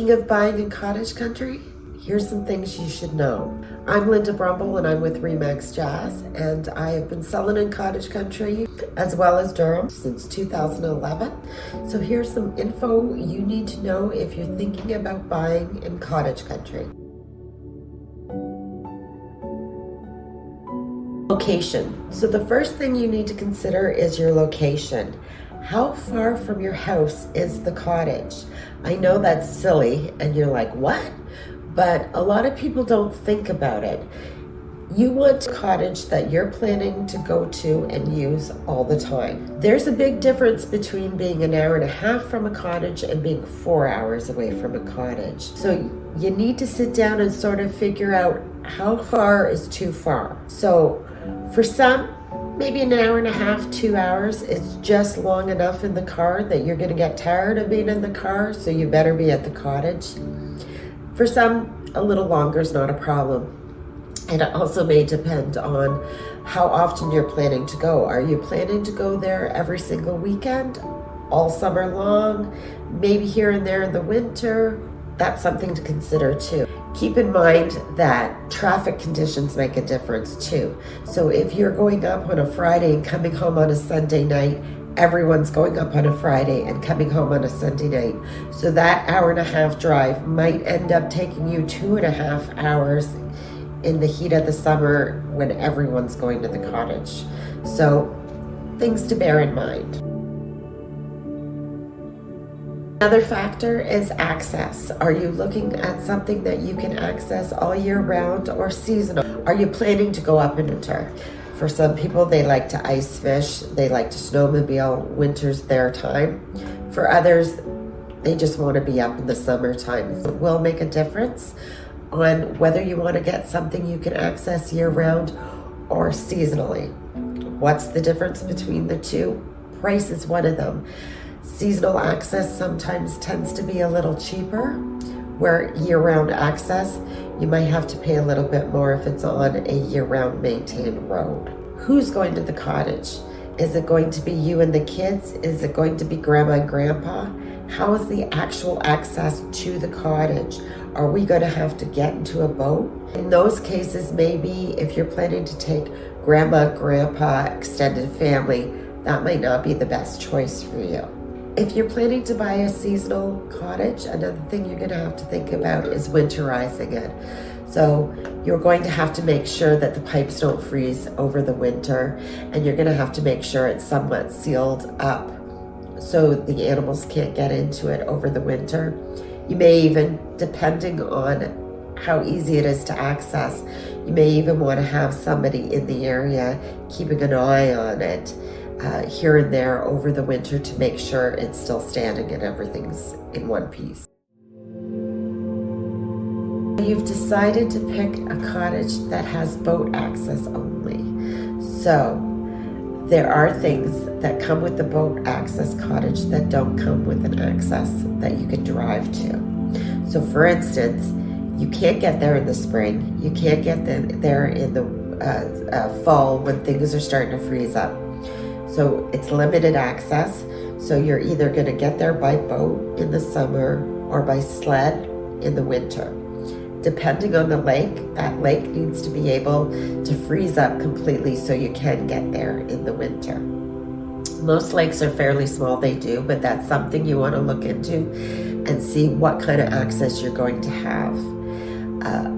Thinking of buying in Cottage Country? Here's some things you should know. I'm Linda Brumbill and I'm with Remax Jazz, and I have been selling in Cottage Country as well as Durham since 2011. So here's some info you need to know if you're thinking about buying in Cottage Country. Location. So the first thing you need to consider is your location. How far from your house is the cottage? I know that's silly and you're like, what? But a lot of people don't think about it. You want a cottage that you're planning to go to and use all the time. There's a big difference between being an hour and a half from a cottage and being 4 hours away from a cottage. So you need to sit down and sort of figure out how far is too far. So for some, maybe an hour and a half, 2 hours is just long enough in the car that you're gonna get tired of being in the car, so you better be at the cottage. For some, a little longer is not a problem. And it also may depend on how often you're planning to go. Are you planning to go there every single weekend, all summer long, maybe here and there in the winter? That's something to consider too. Keep in mind that traffic conditions make a difference too. So if you're going up on a Friday and coming home on a Sunday night, everyone's going up on a Friday and coming home on a Sunday night. So that hour and a half drive might end up taking you 2.5 hours in the heat of the summer when everyone's going to the cottage. So things to bear in mind. Another factor is access. Are you looking at something that you can access all year round or seasonal? Are you planning to go up in winter? For some people, they like to ice fish, they like to snowmobile, winter's their time. For others, they just want to be up in the summertime. It will make a difference on whether you want to get something you can access year round or seasonally. What's the difference between the two? Price is one of them. Seasonal access sometimes tends to be a little cheaper, where year-round access, you might have to pay a little bit more if it's on a year-round maintained road. Who's going to the cottage? Is it going to be you and the kids? Is it going to be grandma and grandpa? How is the actual access to the cottage? Are we going to have to get into a boat? In those cases, maybe if you're planning to take grandma, grandpa, extended family, that might not be the best choice for you. If you're planning to buy a seasonal cottage, another thing you're going to have to think about is winterizing it. So you're going to have to make sure that the pipes don't freeze over the winter, and you're going to have to make sure it's somewhat sealed up so the animals can't get into it over the winter. You may even, depending on how easy it is to access, you may even want to have somebody in the area keeping an eye on it here and there over the winter to make sure it's still standing and everything's in one piece. You've decided to pick a cottage that has boat access only. So there are things that come with the boat access cottage that don't come with an access that you can drive to. So for instance, you can't get there in the spring. You can't get there in the fall when things are starting to freeze up. So it's limited access. So you're either going to get there by boat in the summer or by sled in the winter. Depending on the lake, that lake needs to be able to freeze up completely so you can get there in the winter. Most lakes are fairly small, they do, but that's something you want to look into and see what kind of access you're going to have.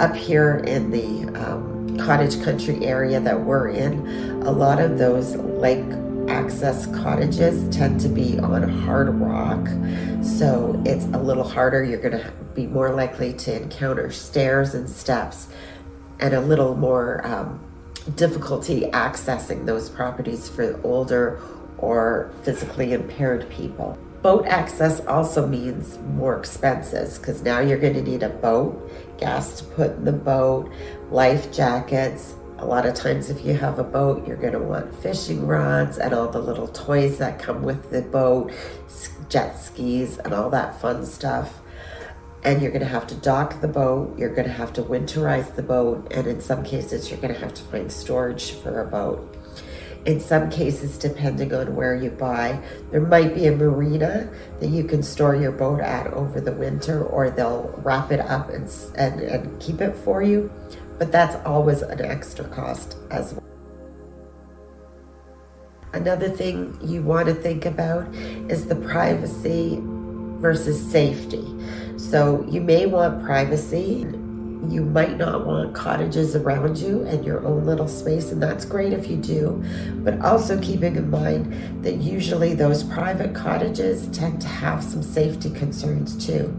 Up here in the Cottage Country area that we're in, a lot of those lake access cottages tend to be on hard rock, so it's a little harder. You're going to be more likely to encounter stairs and steps and a little more difficulty accessing those properties for older or physically impaired people. Boat access also means more expenses because now you're going to need a boat, gas to put in the boat, life jackets. A lot of times if you have a boat, you're going to want fishing rods and all the little toys that come with the boat, jet skis and all that fun stuff. And you're going to have to dock the boat, you're going to have to winterize the boat, and in some cases you're going to have to find storage for a boat. In some cases, depending on where you buy, there might be a marina that you can store your boat at over the winter, or they'll wrap it up and keep it for you. But that's always an extra cost as well. Another thing you want to think about is the privacy versus safety. So you may want privacy. You might not want cottages around you and your own little space, and that's great if you do, but also keeping in mind that usually those private cottages tend to have some safety concerns too.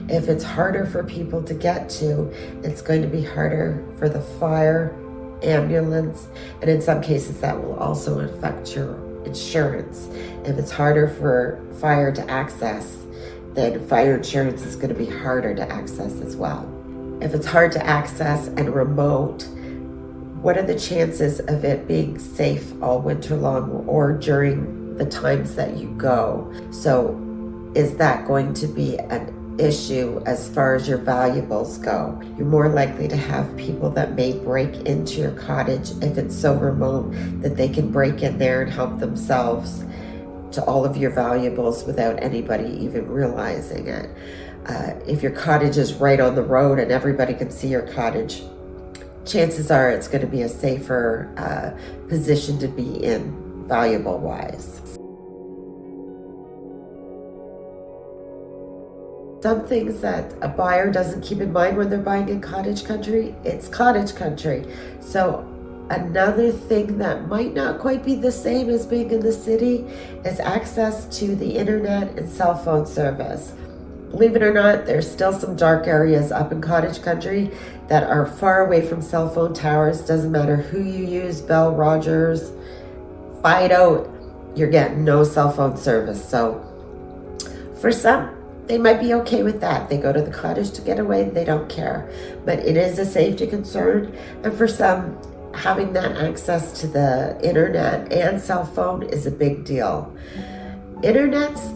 If it's harder for people to get to, it's going to be harder for the fire, ambulance, and in some cases that will also affect your insurance. If it's harder for fire to access, then fire insurance is going to be harder to access as well. If it's hard to access and remote, what are the chances of it being safe all winter long or during the times that you go? So is that going to be an issue as far as your valuables go? You're more likely to have people that may break into your cottage if it's so remote that they can break in there and help themselves to all of your valuables without anybody even realizing it. If your cottage is right on the road and everybody can see your cottage, chances are it's going to be a safer position to be in, valuable-wise. Some things that a buyer doesn't keep in mind when they're buying in cottage country, it's cottage country. So another thing that might not quite be the same as being in the city is access to the internet and cell phone service. Believe it or not, there's still some dark areas up in cottage country that are far away from cell phone towers. Doesn't matter who you use, Bell, Rogers, Fido, you're getting no cell phone service. So for some, they might be okay with that. They go to the cottage to get away, they don't care. But it is a safety concern. And for some, having that access to the internet and cell phone is a big deal. Internet's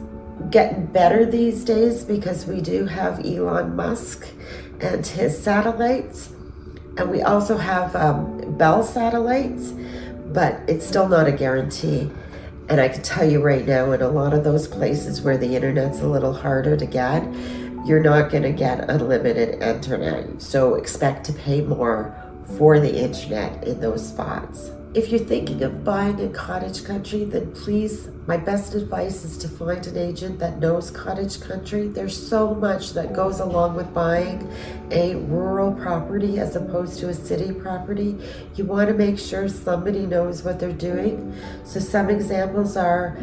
getting better these days because we do have Elon Musk and his satellites, and we also have Bell satellites, but it's still not a guarantee. And I can tell you right now, in a lot of those places where the internet's a little harder to get, you're not going to get unlimited internet, so expect to pay more for the internet in those spots. If you're thinking of buying in cottage country, then please, my best advice is to find an agent that knows cottage country. There's so much that goes along with buying a rural property as opposed to a city property. You want to make sure somebody knows what they're doing. So some examples are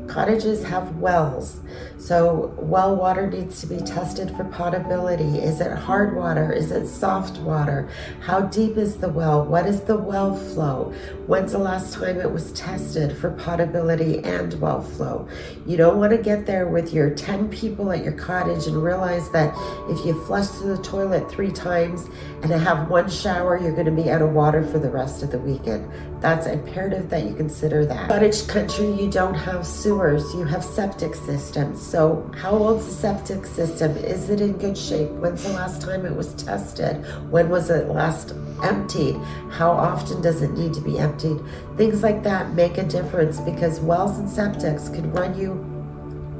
cottages have wells. So well water needs to be tested for potability. Is it hard water? Is it soft water? How deep is the well? What is the well flow? When's the last time it was tested for potability and well flow? You don't want to get there with your 10 people at your cottage and realize that if you flush the toilet 3 times and have 1 shower, you're going to be out of water for the rest of the weekend. That's imperative that you consider that. Cottage country, you don't have sewers, you have septic systems. So how old's the septic system? Is it in good shape? When's the last time it was tested? When was it last emptied? How often does it need to be emptied? Things like that make a difference because wells and septics can run you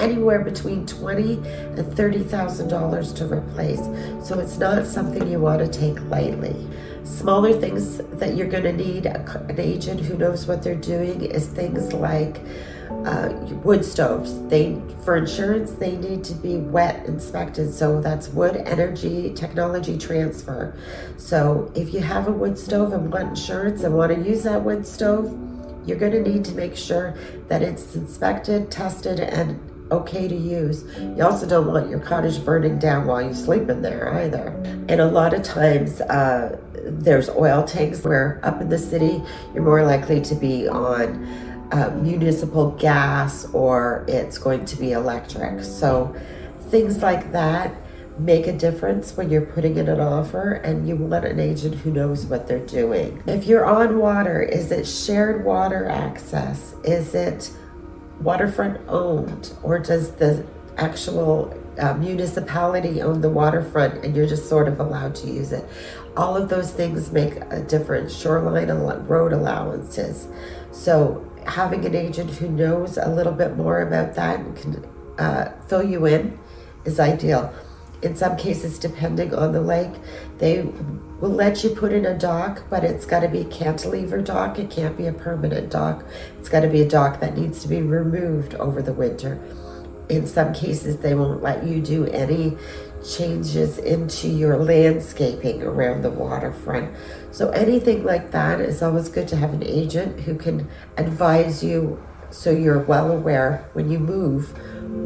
anywhere between $20,000 and $30,000 to replace. So it's not something you want to take lightly. Smaller things that you're going to need an agent who knows what they're doing is things like wood stoves. For insurance, they need to be wet inspected. So that's wood energy technology transfer. So if you have a wood stove and want insurance and want to use that wood stove, you're going to need to make sure that it's inspected, tested, and okay to use. You also don't want your cottage burning down while you sleep in there either. And a lot of times there's oil tanks where up in the city you're more likely to be on municipal gas or it's going to be electric. So things like that make a difference when you're putting in an offer, and you want an agent who knows what they're doing. If you're on water, is it shared water access? Is it waterfront owned, or does the actual municipality own the waterfront and you're just sort of allowed to use it? All of those things make a difference. Shoreline road allowances. So having an agent who knows a little bit more about that and can fill you in is ideal. In some cases, depending on the lake, they will let you put in a dock, but it's got to be a cantilever dock. It can't be a permanent dock. It's got to be a dock that needs to be removed over the winter. In some cases, they won't let you do any changes into your landscaping around the waterfront. So anything like that is always good to have an agent who can advise you so you're well aware when you move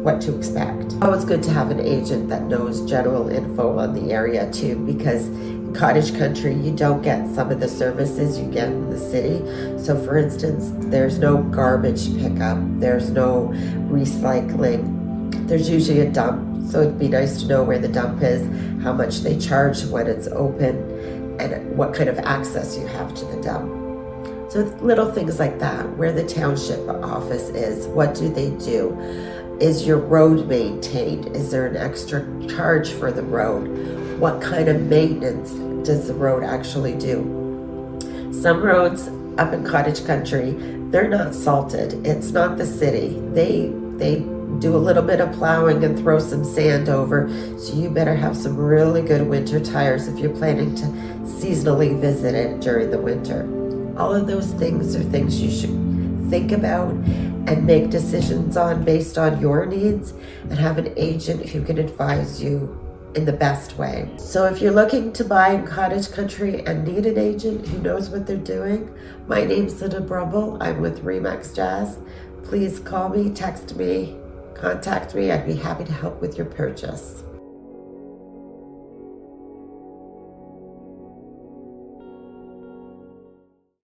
what to expect. Always good to have an agent that knows general info on the area too, because in cottage country you don't get some of the services you get in the city. So for instance, there's no garbage pickup, there's no recycling, there's usually a dump. So it'd be nice to know where the dump is, how much they charge when it's open, and what kind of access you have to the dump. So little things like that, where the township office is, what do they do? Is your road maintained? Is there an extra charge for the road? What kind of maintenance does the road actually do? Some roads up in cottage country, they're not salted. It's not the city. They do a little bit of plowing and throw some sand over. So you better have some really good winter tires if you're planning to seasonally visit it during the winter. All of those things are things you should think about and make decisions on based on your needs, and have an agent who can advise you in the best way. So if you're looking to buy in cottage country and need an agent who knows what they're doing, my name's Linda Brumbill. I'm with Remax Jazz. Please call me, text me, contact me. I'd be happy to help with your purchase.